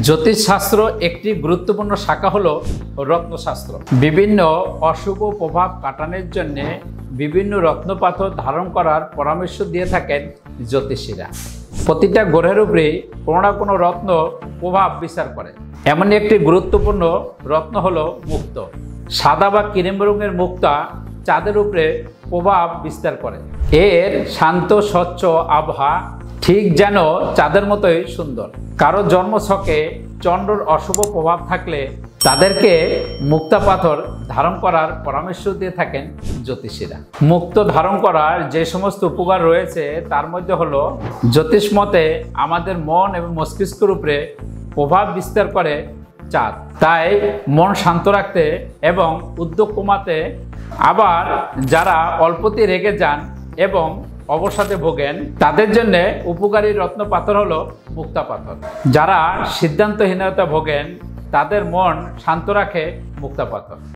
জ্যোতিষশাস্ত্র একটি গুরুত্বপূর্ণ শাখা হলো রত্নশাস্ত্র। বিভিন্ন অশুভ প্রভাব কাটানোর জন্য বিভিন্ন রত্নপাথর ধারণ করার পরামর্শ দিয়ে থাকেন জ্যোতিষীরা। প্রতিটা গ্রহের উপরে কোনো না কোনো রত্ন প্রভাব বিস্তার করে। এমন একটি গুরুত্বপূর্ণ রত্ন হলো মুক্ত। সাদা বা ক্রিম রঙের মুক্তা চাঁদের উপরে প্রভাব বিস্তার করে। এর শান্ত স্বচ্ছ আবহাওয়া ঠিক যেন চাঁদের মতোই সুন্দর। কারো জন্মছকে চন্দ্রর অশুভ প্রভাব থাকলে তাদেরকে মুক্তা পাথর ধারণ করার পরামর্শ দিয়ে থাকেন জ্যোতিষীরা। মুক্ত ধারণ করার যে সমস্ত উপকার রয়েছে তার মধ্যে হলো জ্যোতিষ মতে আমাদের মন এবং মস্তিষ্কের উপরে প্রভাব বিস্তার করে চাঁদ, তাই মন শান্ত রাখতে এবং উদ্যোগ কমাতে। আবার যারা অল্পতেই রেগে যান এবং অবসাদে ভোগেন তাদের জন্য উপকারী রত্ন পাথর হলো মুক্তা পাথর। যারা সিদ্ধান্তহীনতা ভোগেন তাদের মন শান্ত রাখে মুক্তা পাথর।